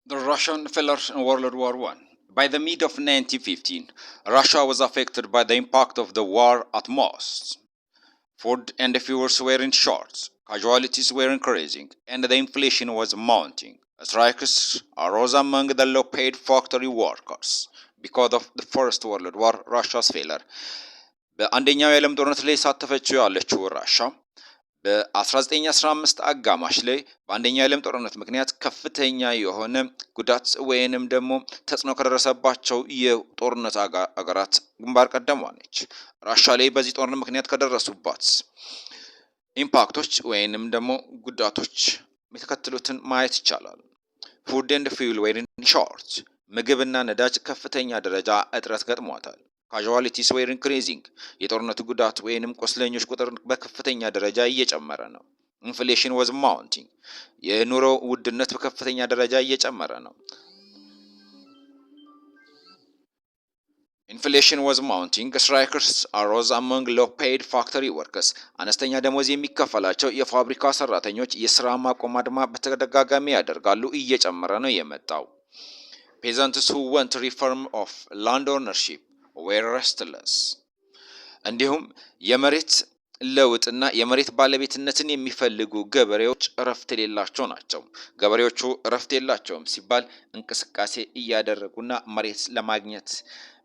The Russian failure in World War One. By the mid of 1915, Russia was affected by the impact of the war at most. Food and fuels were in short, casualties were increasing, and the inflation was mounting. Strikes arose among the low-paid factory workers. Because of the First World War, Russia's failure. በአንደኛው የዓለም ጦርነት ላይ ሳተፈችው ያለችው ራሻ በ1915 አጋማሽ ላይ በአንደኛው የዓለም ጦርነት ምክንያት ከፍተኛ የሆነ ጉዳት ወይንም ደግሞ ተጽዕኖ ከደረሰባቸው የጦርነት አገራት ግንባር ቀደሟ ነች። ራሻ ላይ በዚህ ጦርነት ምክንያት ከደረሱባት ኢምፓክቶች ወይንም ደግሞ ጉዳቶች የተከተሉትን ማየት ይቻላል። ፉድ ኤንድ ፊውል ዌር ኢን ሾርት፣ ምግብና ነዳጅ ከፍተኛ ደረጃ እጥረት ገጥሟታል። ካዡዋሊቲስ ዌር ኢንክሪዚንግ፣ የጦርነቱ ጉዳት ወይንም ቁስለኞች ቁጥር በከፍተኛ ደረጃ እየጨመረ ነው። ኢንፍሌሽን ዋዝ ማውንቲንግ፣ የኑሮ ውድነት በከፍተኛ ደረጃ እየጨመረ ነው። ኢንፍሌሽን ዋዝ ማውንቲንግ ስትራይክስ አሮዝ አሞንግ ሎው ፔይድ ፋክተሪ ወርከርስ፣ አነስተኛ ደሞዝ የሚከፈላቸው የፋብሪካ ሰራተኞች የስራ ማቆም አድማ በተደጋጋሚ ያደርጋሉ፣ እየጨመረ ነው የመጣው። ፔዘንትስ who want reform of land ownership were restless፣ እንዲሁም የመሬት ለውጥና የመሬት ባለቤትነትን የሚፈልጉ ገበሬዎች እረፍት የሌላቸው ናቸው። ገበሬዎቹ እረፍት የላቸውም ሲባል እንቅስቃሴ እያደረጉና መሬት ለማግኘት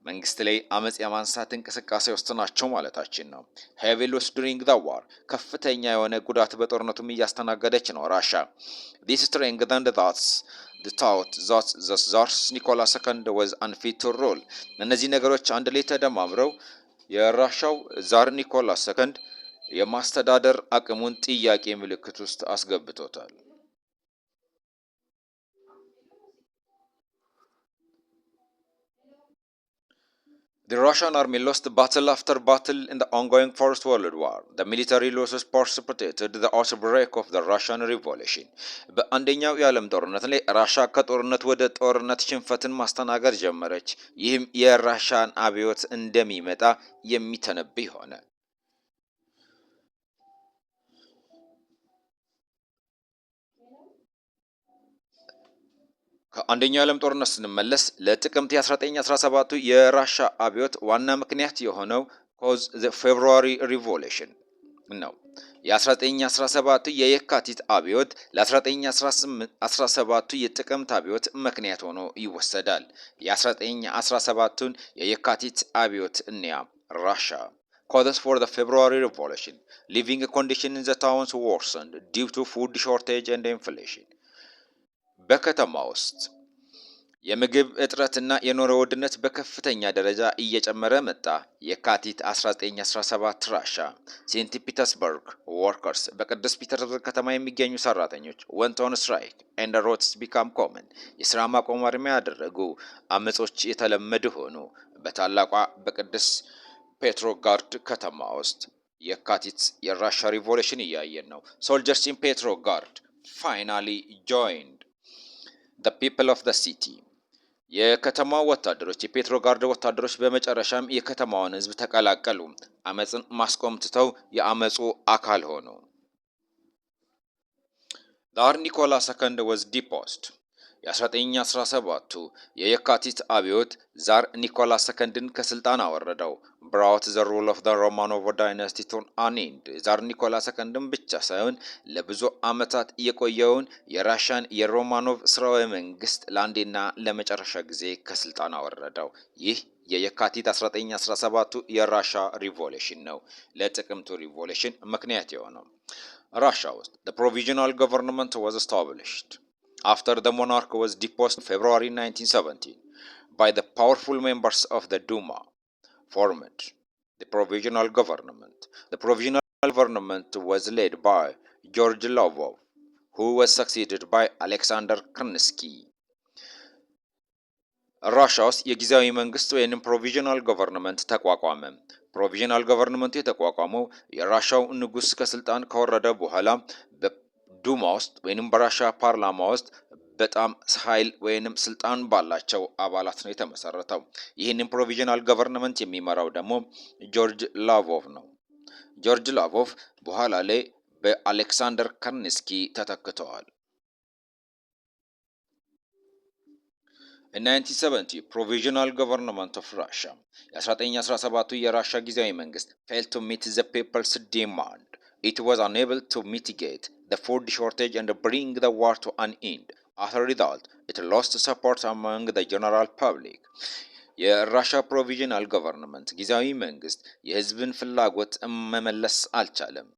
መንግስት ላይ አመጽ የማንሳት እንቅስቃሴ ውስጥ ናቸው ማለታችን ነው። heavy loss during the war፣ ከፍተኛ የሆነ ጉዳት በጦርነቱም እያስተናገደች ነው ራሻ። this strengthened the thought that the Tsar Nicholas II was unfit to rule፣ እነዚህ ነገሮች አንድ ላይ ተደማምረው የራሻው ዛር ኒኮላስ ሰከንድ የማስተዳደር አቅሙን ጥያቄ ምልክት ውስጥ አስገብቶታል። The Russian army lost battle after battle in the ongoing First World War. The military losses precipitated the outbreak of the Russian Revolution. በአንደኛው የዓለም ጦርነት ላይ ራሻ ከጦርነት ወደ ጦርነት ሽንፈትን ማስተናገድ ጀመረች። ይህም የራሻን አብዮት እንደሚመጣ የሚተነብይ ሆነ። ከአንደኛው የዓለም ጦርነት ስንመለስ ለጥቅምት 1917 የራሻ አብዮት ዋና ምክንያት የሆነው ኮዝ ዘ ፌብሩዋሪ ሪቮሉሽን ነው። የ1917 የየካቲት አብዮት ለ1917 የጥቅምት አብዮት ምክንያት ሆኖ ይወሰዳል። የ1917ቱን የየካቲት አብዮት እንያ ራሻ causes for the February Revolution. Living conditions in the towns worsened due to food shortage and inflation. በከተማ ውስጥ የምግብ እጥረትና የኑሮ ውድነት በከፍተኛ ደረጃ እየጨመረ መጣ። የካቲት 1917 ራሻ ሴንት ፒተርስበርግ ወርከርስ፣ በቅዱስ ፒተርስበርግ ከተማ የሚገኙ ሰራተኞች went on strike and riots became common፣ የስራ ማቆም አድማ ያደረጉ፣ አመጾች የተለመዱ ሆኑ። በታላቋ በቅዱስ ፔትሮጋርድ ከተማ ውስጥ የካቲት የራሻ ሪቮሉሽን እያየን ነው። soldiers in Petrograd finally joined the people of the city። የከተማው ወታደሮች የፔትሮጋርድ ወታደሮች በመጨረሻም የከተማውን ህዝብ ተቀላቀሉ። አመጽን ማስቆም ትተው የአመጹ አካል ሆኑ። ዛር ኒኮላስ ሰከንድ was deposed። የ1917ቱ የየካቲት አብዮት ዛር ኒኮላስ ሰከንድን ከስልጣን አወረደው። brought the rule of the Romanov dynasty to an end። ዛር ኒኮላስ ሰከንድን ብቻ ሳይሆን ለብዙ ዓመታት የቆየውን የራሻን የሮማኖቭ ስርወ መንግስት ለአንዴና ለመጨረሻ ጊዜ ከስልጣን አወረደው። ይህ የየካቲት 1917ቱ የራሻ ሪቮሉሽን ነው። ለጥቅምቱ ሪቮሉሽን ምክንያት የሆነው ራሻ ውስጥ the provisional government was established after the monarch was deposed in February 1917 by the powerful members of the Duma formed the provisional government. The provisional government was led by George Lovov, who was succeeded by Alexander Kerensky. ራሻ ውስጥ የጊዜያዊ መንግስት ወይንም ፕሮቪዥናል ገቨርንመንት ተቋቋመ። ፕሮቪዥናል ገቨርንመንቱ የተቋቋመው የራሻው ንጉስ ከስልጣን ከወረደ በኋላ በዱማ ውስጥ ወይንም በራሻ ፓርላማ ውስጥ በጣም ኃይል ወይንም ስልጣን ባላቸው አባላት ነው የተመሰረተው። ይህንን ፕሮቪዥናል ገቨርንመንት የሚመራው ደግሞ ጆርጅ ላቮቭ ነው። ጆርጅ ላቮቭ በኋላ ላይ በአሌክሳንደር ከርንስኪ ተተክተዋል። In 1970 provisional government of Russia የ1917ቱ የራሻ ጊዜያዊ መንግስት failed to meet the people's demand. It was unable to mitigate the food shortage and bring the war to an end. As a result, it lost support among the general public. የራሻ ፕሮቪዥናል ገቨርንመንት ጊዜያዊ መንግስት የህዝብን ፍላጎት መመለስ አልቻለም።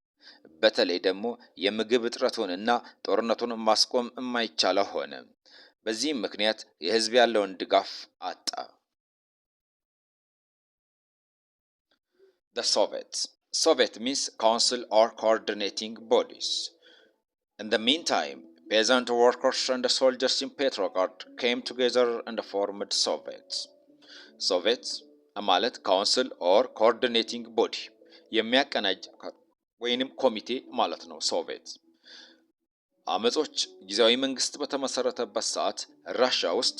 በተለይ ደግሞ የምግብ እጥረቱንና ጦርነቱን ማስቆም የማይቻለው ሆነ። በዚህም ምክንያት የህዝብ ያለውን ድጋፍ አጣ። The Soviets. Soviet means council or coordinating bodies. In the meantime, peasant workers and soldiers in Petrograd came together and formed Soviets. Soviets ማለት council or coordinating body የሚያቀናጅ ወይንም ኮሚቴ ማለት ነው። ሶቪየት አመጾች ጊዜያዊ መንግስት በተመሰረተበት ሰዓት ራሻ ውስጥ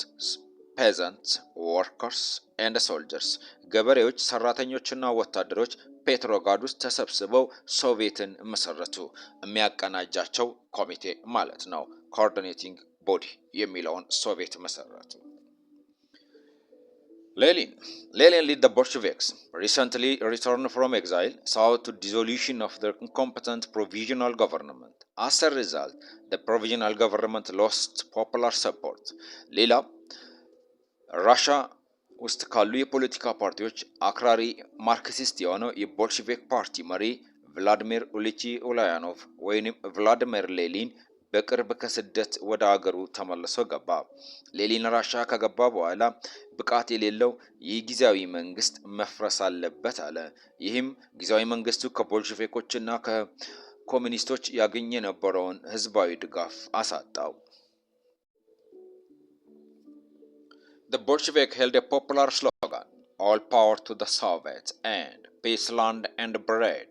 peasant workers and soldiers ገበሬዎች፣ ሰራተኞችና ወታደሮች ፔትሮግራድ ውስጥ ተሰብስበው ሶቪየትን መሰረቱ። የሚያቀናጃቸው ኮሚቴ ማለት ነው። coordinating body የሚለውን ሶቪየት መሰረቱ። Lenin led the Bolsheviks, recently returned from exile, saw to dissolution of their incompetent provisional government. As a result, the provisional government lost popular support. ሌላ ራሻ ውስጥ ካሉ የፖለቲካ ፓርቲዎች አክራሪ ማርክሲስት የሆነው የቦልሼቪክ ፓርቲ መሪ ቭላዲሚር ኢሊች ኡሊያኖቭ ወይንም ቭላዲሚር ሌኒን በቅርብ ከስደት ወደ አገሩ ተመልሶ ገባ። ሌኒን ራሻ ከገባ በኋላ ብቃት የሌለው ይህ ጊዜያዊ መንግስት መፍረስ አለበት አለ። ይህም ጊዜያዊ መንግስቱ ከቦልሼቪኮችና ከኮሙኒስቶች ያገኘ የነበረውን ህዝባዊ ድጋፍ አሳጣው። The Bolshevik held a popular slogan, all power to the Soviets and peace, land and bread.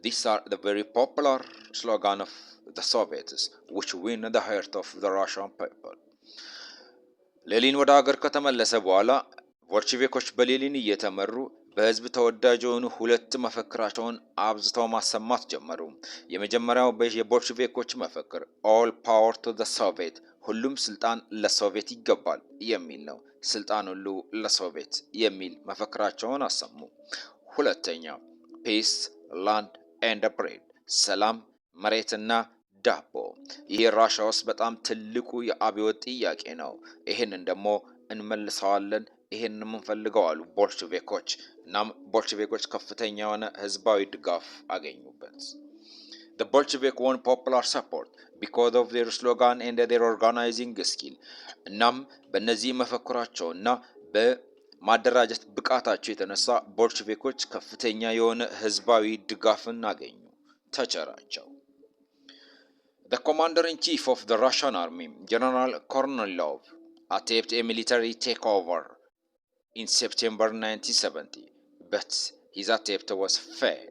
These are the very popular slogan of the Soviets, which win the heart of the Russian people. ሌኒን ወደ ሀገር ከተመለሰ በኋላ ቦልሼቪኮች በሌኒን እየተመሩ በህዝብ ተወዳጅ የሆኑ ሁለት መፈክራቸውን አብዝተው ማሰማት ጀመሩ። የመጀመሪያው የቦልሼቪኮች መፈክር all power to the Soviet፣ ሁሉም ስልጣን ለሶቪየት ይገባል የሚል ነው። ስልጣን ሁሉ ለሶቪየት የሚል መፈክራቸውን አሰሙ። ሁለተኛው peace, land and bread፣ ሰላም፣ መሬትና ዳቦ። ይህ ራሻ ውስጥ በጣም ትልቁ የአብዮት ጥያቄ ነው። ይሄንን ደግሞ እንመልሰዋለን፣ ይሄንን የምንፈልገው አሉ ቦልሼቪኮች። እናም ቦልሼቪኮች ከፍተኛ የሆነ ህዝባዊ ድጋፍ አገኙበት። The Bolshevik won popular support because of their slogan and their organizing skill. እናም በእነዚህ መፈክራቸውና በማደራጀት ብቃታቸው የተነሳ ቦልሼቪኮች ከፍተኛ የሆነ ህዝባዊ ድጋፍን አገኙ፣ ተቸራቸው። The commander-in-chief of the Russian army, General Kornilov, attempted a military takeover in September 1970, but his attempt was failed.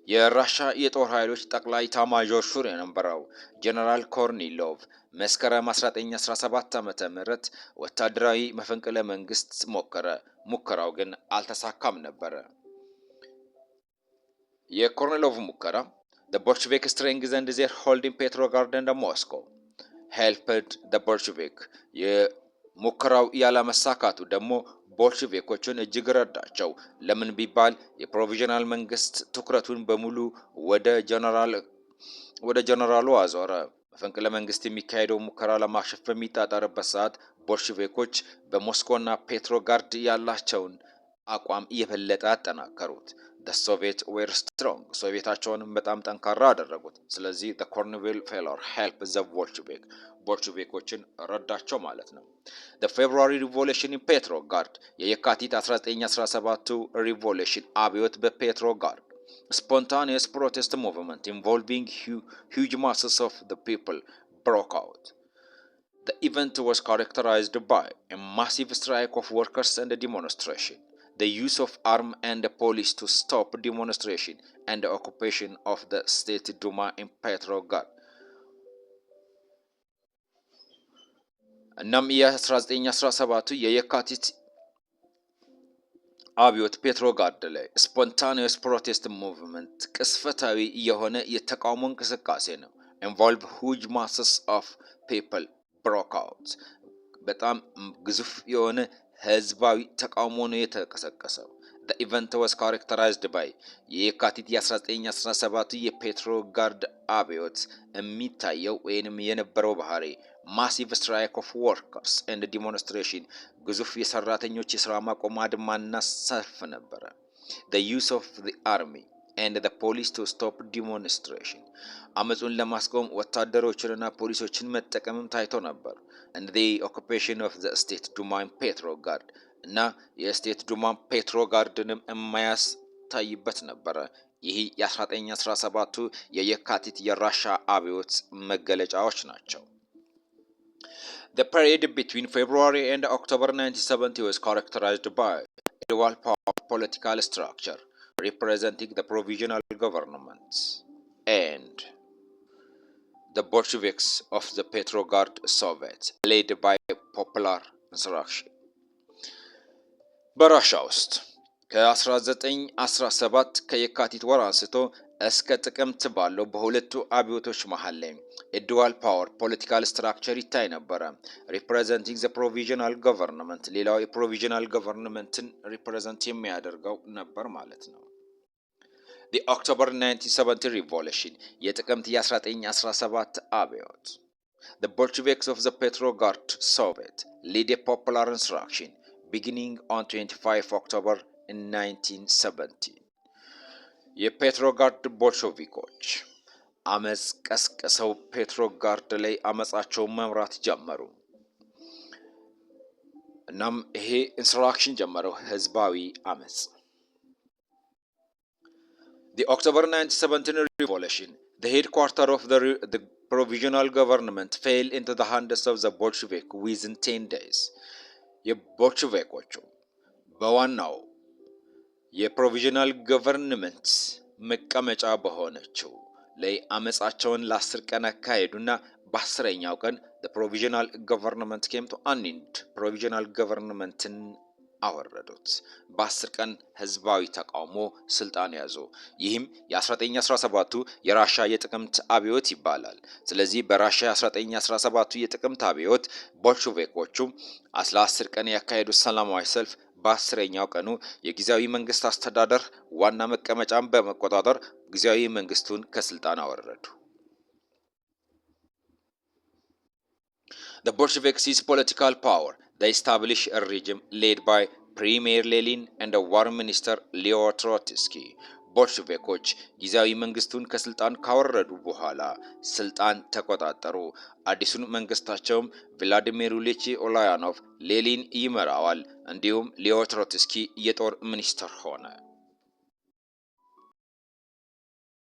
የራሻ የጦር ኃይሎች ጠቅላይ ኤታማዦር ሹም የነበረው ጀነራል ኮርኒሎቭ መስከረም 1917 ዓመተ ምህረት ወታደራዊ መፈንቅለ መንግስት ሞከረ። ሙከራው ግን አልተሳካም ነበር። የኮርኒሎቭ ሙከራ the Bolshevik strengthened their hold in Petrograd and Moscow, helped the Bolshevik የሙከራው ያለመሳካቱ ደግሞ ቦልሼቪኮችን እጅግ ረዳቸው። ለምን ቢባል የፕሮቪዥናል መንግስት ትኩረቱን በሙሉ ወደ ጀነራሉ አዞረ። መፈንቅለ መንግስት የሚካሄደው ሙከራ ለማክሸፍ በሚጣጣርበት ሰዓት ቦልሼቪኮች በሞስኮና ፔትሮግራድ ያላቸውን አቋም የበለጠ አጠናከሩት። the Soviets were strong፣ ሶቪየታቸውንም በጣም ጠንካራ አደረጉት። ስለዚህ the Kornilov failure helped the ቦልሼቪኮችን ረዳቸው ማለት ነው። the February revolution in Petrograd የየካቲት 1917 revolution አብዮት በፔትሮግራድ spontaneous protest movement involving huge masses of the people broke out. The event was characterized by a massive strike of workers and a demonstration, the use of arms and the police to stop demonstration, and the occupation of the State Duma in Petrograd. እናም የ1917 የየካቲት አብዮት ፔትሮግራድ ላይ spontaneous protest movement ቅስፈታዊ የሆነ የተቃውሞ እንቅስቃሴ ነው። involve huge masses of people broke out በጣም ግዙፍ የሆነ ህዝባዊ ተቃውሞ ነው የተቀሰቀሰው። The event was characterized by የካቲት 1917 የፔትሮጋርድ አብዮት የሚታየው ወይንም የነበረው ባህሪ ማሲቭ ስትራይክ ኦፍ ወርከርስ ኤንድ ዲሞንስትሬሽን ግዙፍ የሰራተኞች የሥራ ማቆም አድማና ሰልፍ ነበረ። The use of the army and the police to stop demonstration አመጹን ለማስቆም ወታደሮችንና ፖሊሶችን መጠቀምም ታይቶ ነበር። And the occupation of the state Duma in Petrograd እና የስቴት ዱማ ፔትሮጋርድንም የማያስታይበት ነበረ። ይህ የ1917ቱ የየካቲት የራሻ አብዮት መገለጫዎች ናቸው። The period between February and October 1970 was characterized by a dual power political structure representing the provisional government and the Bolsheviks of the Petrograd Soviet led by popular insurrection. በራሻ ውስጥ ከ1917 ከየካቲት ወር አንስቶ እስከ ጥቅምት ባለው በሁለቱ አብዮቶች መሃል ላይ ዱዋል ፓወር ፖለቲካል ስትራክቸር ይታይ ነበረ። ሪፕሬዘንቲንግ ዘ ፕሮቪዥናል ገቨርንመንት ሌላው የፕሮቪዥናል ገቨርንመንትን ሪፕሬዘንት የሚያደርገው ነበር ማለት ነው። The October 1970 revolution የጥቅምት የ1917 አብዮት The Bolsheviks of the Petrograd Soviet led a popular insurrection beginning on 25 October in 1970 የፔትሮጋርድ ቦልሾቪኮች አመጽ ቀስቅሰው ፔትሮጋርድ ላይ አመጻቸውን መምራት ጀመሩ። እናም ይሄ ኢንሰራክሽን ጀመረው ህዝባዊ አመጽ። The October 1970 revolution the headquarters of the provisional government fell into the hands of the Bolshevik within 10 days የቦልሼቪኮቹ በዋናው የፕሮቪዥናል ገቨርንመንት መቀመጫ በሆነችው ላይ አመጻቸውን ለ10 ቀን አካሄዱና በ10ኛው ቀን the provisional government came to an end provisional governmenትን አወረዱት። በ10 ቀን ህዝባዊ ተቃውሞ ስልጣን ያዙ። ይህም የ1917ቱ የራሻ የጥቅምት አብዮት ይባላል። ስለዚህ በራሻ 1917ቱ የጥቅምት አብዮት ቦልሼቪኮቹ 10 ቀን ያካሄዱት ሰላማዊ ሰልፍ በ10ኛው ቀኑ የጊዜያዊ መንግስት አስተዳደር ዋና መቀመጫን በመቆጣጠር ጊዜያዊ መንግስቱን ከስልጣን አወረዱ። The Bolsheviks seized political power. They established a regime led by Premier Lenin and the War Minister Leo Trotsky. ቦልሼቪኮች ጊዜያዊ መንግስቱን ከስልጣን ካወረዱ በኋላ ስልጣን ተቆጣጠሩ። አዲሱን መንግስታቸውም ቭላዲሚር ኢሊች ኡሊያኖቭ ሌኒን ይመራዋል። እንዲሁም ሊዮ ትሮትስኪ የጦር ሚኒስትር ሆነ።